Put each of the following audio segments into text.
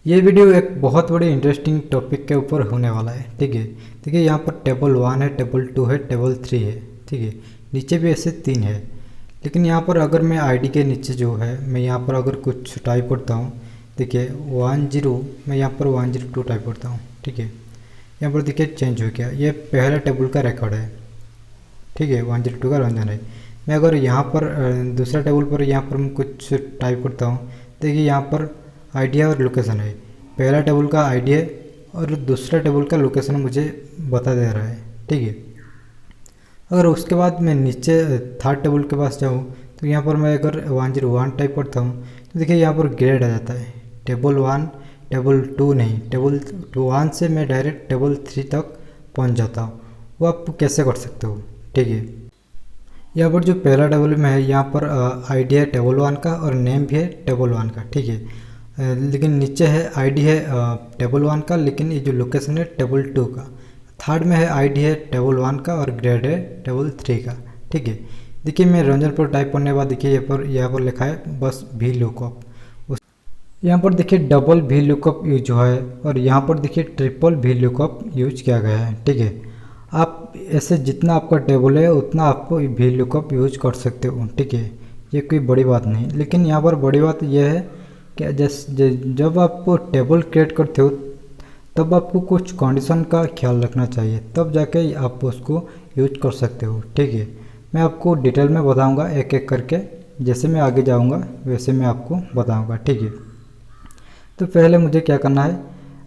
ये वीडियो एक बहुत बड़ी इंटरेस्टिंग टॉपिक के ऊपर होने वाला है। ठीक है, देखिए यहाँ पर टेबल 1 है, टेबल 2 है, टेबल 3 है। ठीक है, नीचे भी ऐसे 3 है। लेकिन यहाँ पर अगर मैं आईडी के नीचे जो है मैं यहाँ पर अगर कुछ टाइप करता हूँ, देखिए 10 मैं यहाँ पर 102 टाइप करता हूँ। ठीक है, यहाँ पर देखिए चेंज हो गया, ये पहला टेबल का रिकॉर्ड है। ठीक है, 102 का रंजन है। मैं अगर यहाँ पर दूसरा टेबल पर यहाँ पर मैं कुछ टाइप करता हूँ, देखिए यहाँ पर आइडिया और लोकेशन है। पहला टेबल का आइडिया और दूसरा टेबल का लोकेशन मुझे बता दे रहा है। ठीक है, अगर उसके बाद मैं नीचे थर्ड टेबल के पास जाऊँ तो यहाँ पर मैं अगर 101 टाइप करता हूँ तो देखिए यहाँ पर ग्रेड आ जाता है। टेबल 1 टेबल 2 नहीं, टेबल 1 से मैं डायरेक्ट टेबल 3 तक पहुँच जाता हूँ। वो आप कैसे कर सकते हो। ठीक है, यहाँ पर जो पहला टेबल में है यहाँ पर आईडी है टेबल 1 का और नेम भी है टेबल 1 का। ठीक है, लेकिन नीचे है आईडी है टेबल 1 का, लेकिन ये जो लोकेशन है टेबल 2 का। थर्ड में है आईडी है टेबल 1 का और ग्रेड है टेबल 3 का। ठीक है, देखिए मैं रंजन पर टाइप करने के बाद देखिए यहाँ पर लिखा है बस वी लुकअप। यहाँ पर देखिए डबल वी लुकअप यूज हुआ है और यहाँ पर देखिए ट्रिपल वी लुकअप यूज किया गया है। ठीक है, आप ऐसे जितना आपका टेबल है उतना आपको वी लुकअप यूज कर सकते हो। ठीक है, ये कोई बड़ी बात नहीं, लेकिन यहाँ पर बड़ी बात यह है कि जब आप टेबल क्रिएट करते हो तब आपको कुछ कंडीशन का ख्याल रखना चाहिए, तब जाके आप उसको यूज कर सकते हो। ठीक है, मैं आपको डिटेल में बताऊंगा एक एक करके, जैसे मैं आगे जाऊंगा वैसे मैं आपको बताऊंगा। ठीक है, तो पहले मुझे क्या करना है,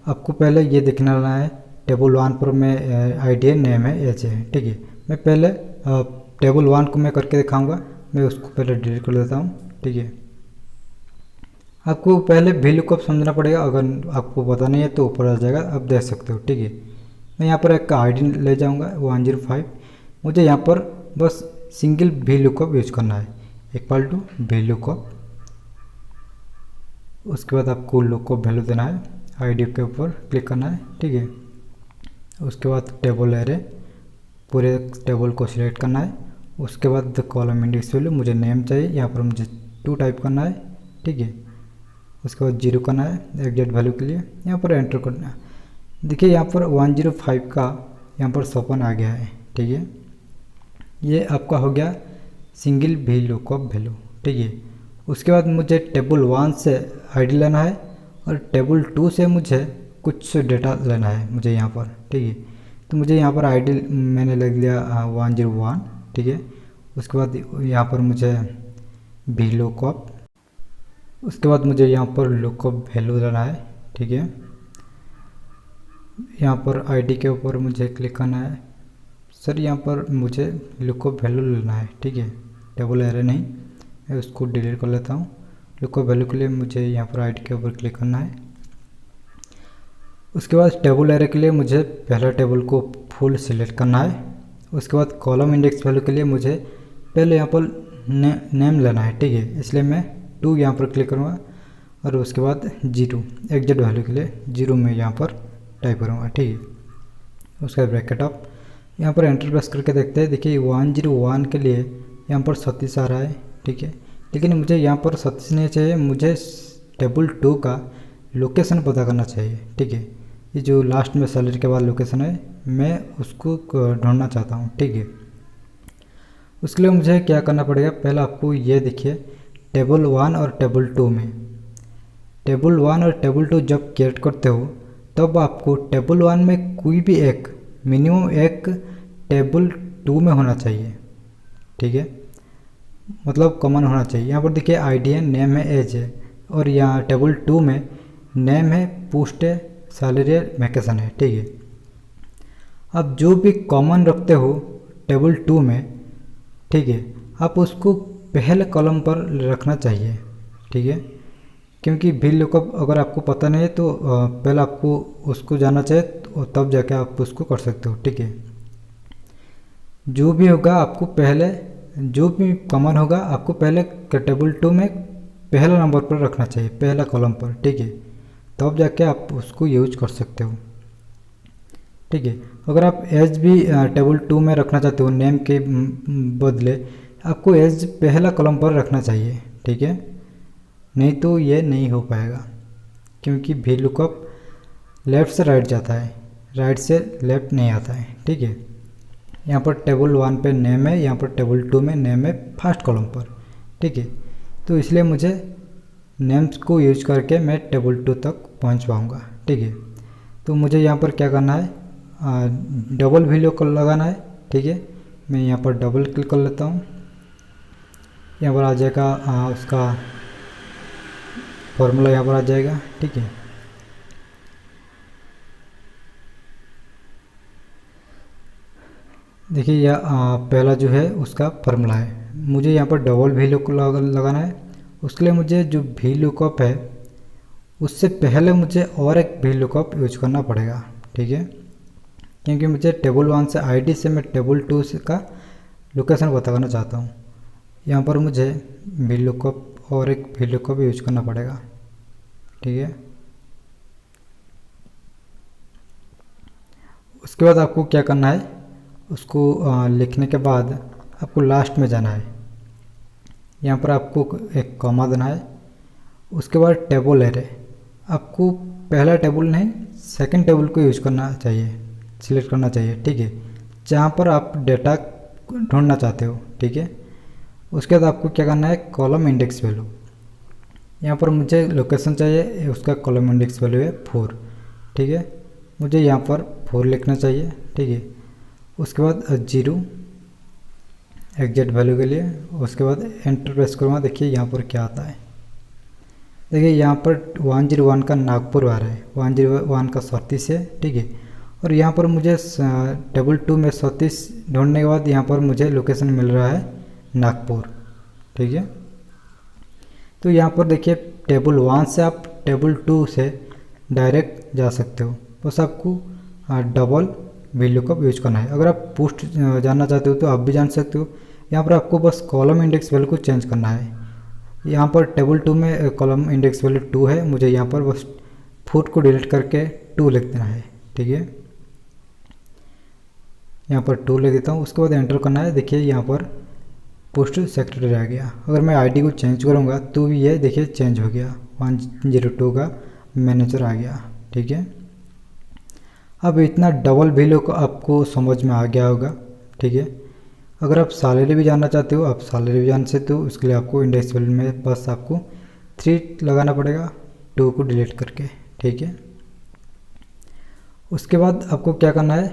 आपको पहले ये देखना है टेबल 1 पर मैं आईडी नेम है एच है। ठीक है, मैं पहले टेबल 1 को मैं करके दिखाऊंगा, मैं उसको पहले डिलीट कर देता हूँ। ठीक है, आपको पहले वी लुकअप समझना पड़ेगा, अगर आपको पता नहीं है तो ऊपर आ जाएगा, आप देख सकते हो। ठीक है, मैं यहाँ पर एक आईडी ले जाऊँगा 105, मुझे यहाँ पर बस सिंगल वी लुकअप यूज करना है, इक्वल टू वी लुकअप। उसके बाद आपको लुकअप वैल्यू देना है, आईडी के ऊपर क्लिक करना है। ठीक है, उसके बाद टेबल एरे, पूरे टेबल को सिलेक्ट करना है। उसके बाद कॉलम इंडेक्स वैल्यू, मुझे नेम चाहिए, यहाँ पर मुझे 2 टाइप करना है। ठीक है, उसके बाद 0 करना है एग्जैक्ट वैल्यू के लिए, यहाँ पर एंटर करना है। देखिए यहाँ पर 105 का यहाँ पर 56 आ गया है। ठीक है, ये आपका हो गया सिंगल वी लुकअप वैल्यू। ठीक है, उसके बाद मुझे टेबल 1 से आईडी लेना है और टेबल 2 से मुझे कुछ डेटा लेना है मुझे यहाँ पर। ठीक है, तो मुझे यहाँ पर आईडी मैंने लिख लिया 101। ठीक है, उसके बाद यहाँ पर मुझे वी लुकअप, उसके बाद मुझे यहाँ पर लुकअप वैल्यू लेना है। ठीक है, यहाँ पर आईडी के ऊपर मुझे क्लिक करना है। सर यहाँ पर मुझे लुकअप वैल्यू लेना है। ठीक है, टेबल एरे नहीं, मैं उसको डिलीट कर लेता हूँ। लुकअप वैल्यू के लिए मुझे यहाँ पर आईडी के ऊपर क्लिक करना है। उसके बाद टेबल एरे के लिए मुझे पहला टेबल को फुल सिलेक्ट करना है। उसके बाद कॉलम इंडेक्स वैल्यू के लिए मुझे पहले यहाँ पर नेम लेना है। ठीक है, इसलिए मैं 2 यहाँ पर क्लिक करूँगा और उसके बाद 0 एग्जैक्ट वैल्यू के लिए 0 में यहाँ पर टाइप करूँगा। ठीक है, उसके बाद ब्रैकेट अप, यहाँ पर एंटर प्रेस करके देखते हैं। देखिए 101 के लिए यहाँ पर 37 आ रहा है। ठीक है, लेकिन मुझे यहाँ पर 37 नहीं चाहिए, मुझे टेबल 2 का लोकेशन पता करना चाहिए। ठीक है, ये जो लास्ट में सैलरी के बाद लोकेशन है मैं उसको ढूंढना चाहता हूँ। ठीक है, उसके लिए मुझे क्या करना पड़ेगा, पहले आपको ये देखिए टेबल 1 और टेबल 2 में, टेबल 1 और टेबल 2 जब क्रिएट करते हो तब आपको टेबल 1 में कोई भी एक मिनिमम एक टेबल 2 में होना चाहिए। ठीक है, मतलब कॉमन होना चाहिए। यहाँ पर देखिए आईडी है, नेम है, एज है, और यहाँ टेबल 2 में नेम है, पोस्ट है, सैलरी है, वैकेशन है। ठीक है, आप जो भी कॉमन रखते हो टेबल 2 में, ठीक है, आप उसको पहले कॉलम पर रखना चाहिए। ठीक है, क्योंकि वी लुकअप अगर आपको पता नहीं है तो पहले आपको उसको जानना चाहिए, तो तब जाके आप उसको कर सकते हो। ठीक है, जो भी होगा आपको पहले, जो भी कॉमन होगा आपको पहले टेबल 2 में पहला नंबर पर रखना चाहिए, पहला कॉलम पर। ठीक है, तब जाके आप उसको यूज कर सकते हो। ठीक है, अगर आप एज भी टेबल 2 में रखना चाहते हो नेम के बदले, आपको एज पहला कॉलम पर रखना चाहिए। ठीक है, नहीं तो ये नहीं हो पाएगा। क्योंकि वी लुकअप लेफ़्ट से राइट जाता है, राइट से लेफ़्ट नहीं आता है। ठीक है, यहाँ पर टेबल 1 पे नेम है, यहाँ पर टेबल 2 में नेम है फर्स्ट कॉलम पर। ठीक है, तो इसलिए मुझे नेम्स को यूज करके मैं टेबल 2 तक पहुँच पाऊँगा। ठीक है, तो मुझे यहाँ पर क्या करना है, डबल वैल्यू को लगाना है। ठीक है, मैं यहाँ पर डबल क्लिक कर लेता हूँ। यहाँ पर आ जाएगा उसका फॉर्मूला, यहाँ पर आ जाएगा। ठीक है, देखिए यह पहला जो है उसका फॉर्मूला है। मुझे यहाँ पर डबल वैल्यू को लगाना है। उसके लिए मुझे जो वी लुकअप है उससे पहले मुझे और एक वी लुकअप यूज करना पड़ेगा। ठीक है, क्योंकि मुझे टेबल 1 से आईडी से मैं टेबल 2 से का लोकेशन पता करना चाहता हूँ। यहाँ पर मुझे वी लुकअप और एक वी लुकअप यूज करना पड़ेगा। ठीक है, उसके बाद आपको क्या करना है, उसको लिखने के बाद आपको लास्ट में जाना है। यहाँ पर आपको एक कॉमा देना है। उसके बाद टेबल एरे, आपको पहला टेबल नहीं सेकंड टेबल को यूज करना चाहिए, सिलेक्ट करना चाहिए। ठीक है, जहाँ पर आप डेटा ढूंढना चाहते हो। ठीक है, उसके बाद आपको क्या करना है, कॉलम इंडेक्स वैल्यू। यहाँ पर मुझे लोकेशन चाहिए, उसका कॉलम इंडेक्स वैल्यू है 4। ठीक है, मुझे यहाँ पर 4 लिखना चाहिए। ठीक है, उसके बाद 0 एग्जैक्ट वैल्यू के लिए। उसके बाद एंटर प्रेस करूँगा। देखिए यहाँ पर क्या आता है, देखिए यहाँ पर 101 का नागपुर आ रहा है, 101 का 37 है। ठीक है, और यहाँ पर मुझे टेबल 2 में 37 ढूंढने के बाद यहाँ पर मुझे लोकेशन मिल रहा है नागपुर। ठीक है, तो यहाँ पर देखिए टेबल 1 से आप टेबल 2 से डायरेक्ट जा सकते हो, बस आपको डबल वी लुकअप यूज करना है। अगर आप पोस्ट जानना चाहते हो तो आप भी जान सकते हो। यहाँ पर आपको बस कॉलम इंडेक्स वैल्यू को चेंज करना है। यहाँ पर टेबल 2 में कॉलम इंडेक्स वैल्यू 2 है, मुझे यहाँ पर बस 4 को डिलीट करके 2 लिख देना है। ठीक है, यहाँ पर 2 लिख देता हूँ। उसके बाद एंटर करना है। देखिए यहाँ पर पोस्ट सेक्रेटरी आ गया। अगर मैं आईडी को चेंज करूँगा तो भी ये देखिए चेंज हो गया, 102 का मैनेजर आ गया। ठीक है, अब इतना डबल वैल्यू को आपको समझ में आ गया होगा। ठीक है, अगर आप सैलरी भी जानना चाहते हो आप सैलरी भी जान सकते हो। उसके लिए आपको इंडेक्स वैल्यू में बस आपको 3 लगाना पड़ेगा, 2 को डिलीट करके। ठीक है, उसके बाद आपको क्या करना है,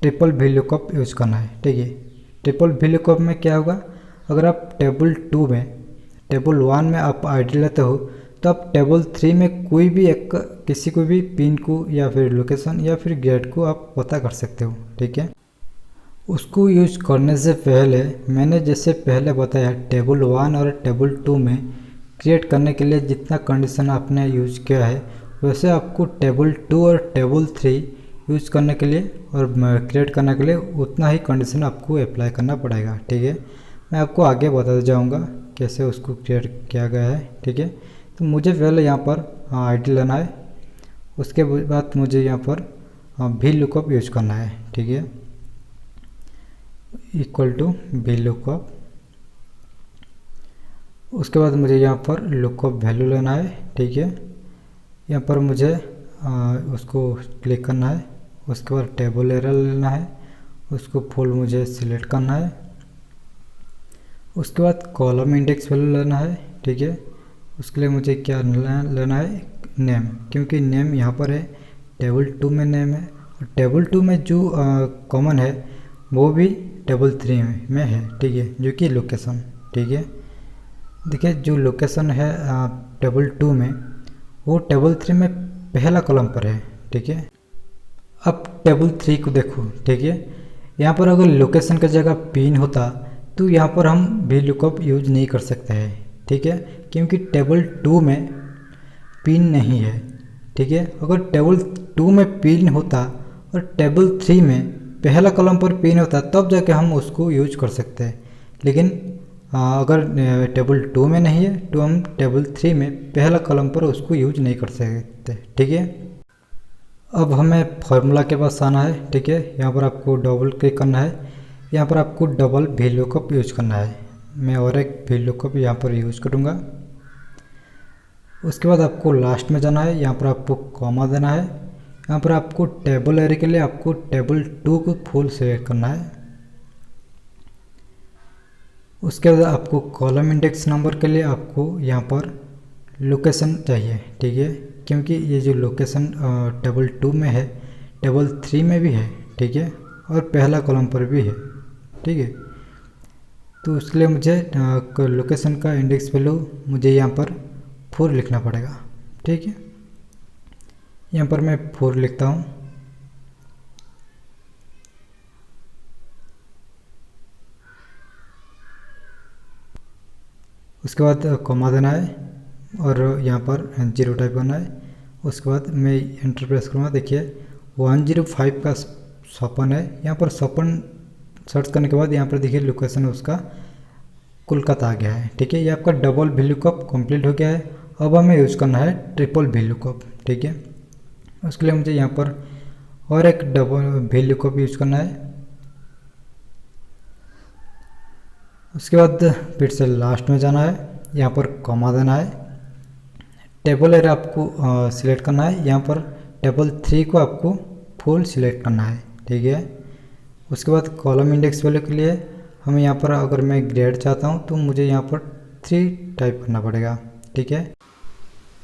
ट्रिपल वी लुकअप यूज करना है। ठीक है, ट्रिपल वी लुकअप में क्या होगा, अगर आप टेबल 2 में टेबल 1 में आप आईडी लेते हो तो आप टेबल 3 में कोई भी एक किसी को भी पिन को या फिर लोकेशन या फिर ग्रेड को आप पता कर सकते हो। ठीक है, उसको यूज करने से पहले मैंने जैसे पहले बताया टेबल 1 और टेबल 2 में क्रिएट करने के लिए जितना कंडीशन आपने यूज किया है वैसे आपको टेबल 2 और टेबल 3 यूज करने के लिए और क्रिएट करने के लिए उतना ही कंडीशन आपको अप्लाई करना पड़ेगा। ठीक है, मैं आपको आगे बताता जाऊंगा कैसे उसको क्रिएट किया गया है। ठीक है, तो मुझे पहले यहाँ पर आईडी लेना है। उसके बाद मुझे यहाँ पर वी लुकअप यूज करना है। ठीक है, इक्वल टू वी लुकअप। उसके बाद मुझे यहाँ पर लुकअप वैल्यू लेना है। ठीक है, यहाँ पर मुझे उसको क्लिक करना है। उसके बाद टेबल एरर लेना है, उसको फुल मुझे सिलेक्ट करना है। उसके बाद कॉलम इंडेक्स वैल्यू लेना है। ठीक है, उसके लिए मुझे क्या लेना है, नेम, क्योंकि नेम यहाँ पर है टेबल 2 में नेम है और टेबल 2 में जो कॉमन है वो भी टेबल 3 में है। ठीक है, जो कि लोकेशन। ठीक है, देखिए जो लोकेशन है टेबल 2 में वो टेबल 3 में पहला कॉलम पर है। ठीक है, अब टेबल 3 को देखो। ठीक है, यहाँ पर अगर लोकेशन की जगह पिन होता तो यहाँ पर हम वी लुकअप यूज नहीं कर सकते हैं। ठीक है, क्योंकि टेबल 2 में पिन नहीं है। ठीक है, अगर टेबल 2 में पिन होता और टेबल 3 में पहला कॉलम पर पिन होता तब जाके हम उसको यूज कर सकते हैं। लेकिन अगर टेबल 2 में नहीं है तो हम टेबल 3 में पहला कॉलम पर उसको यूज नहीं कर सकते। ठीक है, अब हमें फार्मूला के पास आना है। ठीक है, यहाँ पर आपको डबल क्लिक करना है। यहाँ पर आपको डबल वी लुकअप यूज करना है। मैं और एक वी लुकअप यहाँ पर यूज करूँगा। उसके बाद आपको लास्ट में जाना है, यहाँ पर आपको कॉमा देना है। यहाँ पर आपको टेबल एरे के लिए आपको टेबल 2 को फुल सेलेक्ट करना है। उसके बाद आपको कॉलम इंडेक्स नंबर के लिए आपको यहाँ पर लोकेशन चाहिए, ठीक है, क्योंकि ये जो लोकेशन टेबल 2 में है, टेबल 3 में भी है, ठीक है, और पहला कॉलम पर भी है, ठीक है। तो उसके लिए मुझे लोकेशन का इंडेक्स वैल्यू मुझे यहाँ पर 4 लिखना पड़ेगा, ठीक है। यहाँ पर मैं 4 लिखता हूँ। उसके बाद कॉमा देना है और यहाँ पर 0 टाइप करना है। उसके बाद मैं एंटर प्रेस करूँगा। देखिए 105 का 56 है। यहाँ पर 56 सर्च करने के बाद यहाँ पर देखिए लोकेशन उसका कोलकाता आ गया है, ठीक है। ये आपका डबल वैल्यू कप कंप्लीट हो गया है। अब हमें यूज़ करना है ट्रिपल वैल्यू कप, ठीक है। उसके लिए मुझे यहाँ पर और एक डबल वैल्यू कप यूज़ करना है। उसके बाद फिर से लास्ट में जाना है, यहाँ पर कॉमा देना है। टेबल एरे आपको सिलेक्ट करना है। यहाँ पर टेबल 3 को आपको फुल सिलेक्ट करना है, ठीक है। उसके बाद कॉलम इंडेक्स वैल्यू के लिए हमें यहाँ पर अगर मैं ग्रेड चाहता हूँ तो मुझे यहाँ पर 3 टाइप करना पड़ेगा, ठीक है।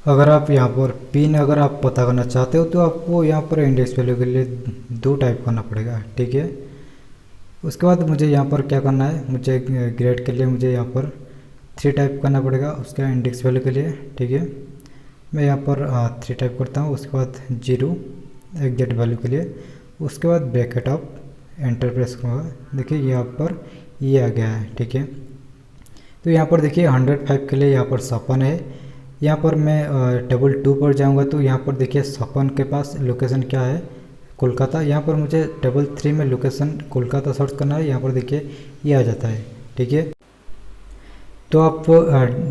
अगर आप यहाँ पर पिन अगर आप पता करना चाहते हो तो आपको यहाँ पर इंडेक्स वैल्यू के लिए 2 टाइप करना पड़ेगा, ठीक है। उसके बाद मुझे यहाँ पर क्या करना है, मुझे ग्रेड के लिए मुझे यहाँ पर 3 टाइप करना पड़ेगा उसके इंडेक्स वैल्यू के लिए, ठीक है। मैं यहाँ पर 3 टाइप करता हूँ। उसके बाद 0 एग्जैक्ट वैल्यू के लिए। उसके बाद ब्रैकेट ऑफ एंटर प्रेस करूँगा। देखिए यहाँ पर ये आ गया है, ठीक है। तो यहाँ पर देखिए 105 के लिए यहाँ पर 56 है। यहाँ पर मैं टेबल 2 पर जाऊँगा तो यहाँ पर देखिए 56 के पास लोकेशन क्या है, कोलकाता। यहाँ पर मुझे टेबल 3 में लोकेशन कोलकाता सर्च करना है। यहाँ पर देखिए ये आ जाता है, ठीक है। तो आप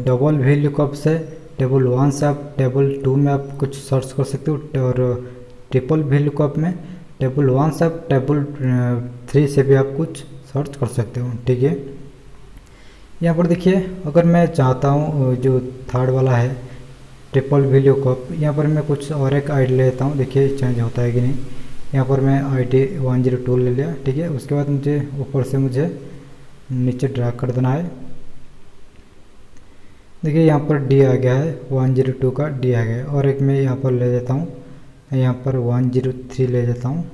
डबल वैल्यू कप से टेबल 1 से आप टेबल 2 में आप कुछ सर्च कर सकते हो और ट्रिपल वैल्यू कप में टेबल 1 से आप टेबल 3 से भी आप कुछ सर्च कर सकते हो, ठीक है। यहाँ पर देखिए अगर मैं चाहता हूँ जो थर्ड वाला है ट्रिपल वैल्यू कप, यहाँ पर मैं कुछ और एक आईडी लेता हूँ। देखिए चेंज होता है कि नहीं। यहाँ पर मैं आईडी 102 ले लिया, ठीक है। उसके बाद मुझे ऊपर से मुझे नीचे ड्रैग कर देना है। देखिए यहाँ पर डी आ गया है, 102 का डी आ गया है। और एक मैं यहाँ पर ले लेता हूँ, यहाँ पर 103 ले लेता हूँ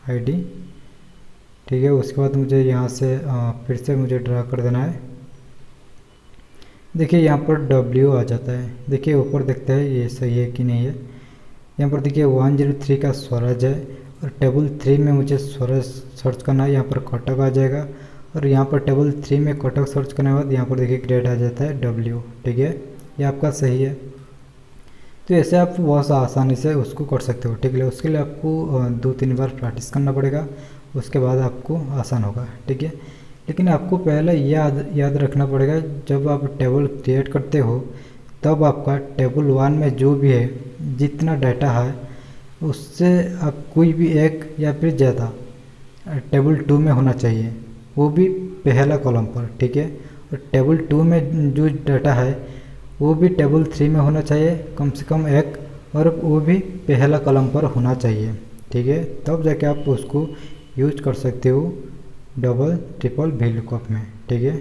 आईडी, ठीक है। उसके बाद मुझे यहाँ से फिर से मुझे ड्रा कर देना है। देखिए यहाँ पर W आ जाता है। देखिए ऊपर देखते हैं ये सही है कि नहीं है। यहाँ पर देखिए 103 का स्वराज है और टेबल 3 में मुझे स्वराज सर्च करना है। यहाँ पर कटक आ जाएगा और यहाँ पर टेबल 3 में कटक सर्च करने के बाद यहाँ पर देखिए ग्रेड आ जाता है W, ठीक है। ये आपका सही है। तो ऐसे आप बहुत आसानी से उसको कर सकते हो, ठीक है। उसके लिए आपको 2-3 बार प्रैक्टिस करना पड़ेगा, उसके बाद आपको आसान होगा, ठीक है। लेकिन आपको पहले याद रखना पड़ेगा, जब आप टेबल क्रिएट करते हो तब आपका टेबल 1 में जो भी है जितना डाटा है उससे आप कोई भी एक या फिर ज़्यादा टेबल 2 में होना चाहिए, वो भी पहला कॉलम पर, ठीक है। और टेबल 2 में जो डाटा है वो भी टेबल 3 में होना चाहिए कम से कम एक, और वो भी पहला कॉलम पर होना चाहिए, ठीक है। तब जाके आप उसको यूज कर सकते हो डबल ट्रिपल वैल्यू कप में, ठीक है।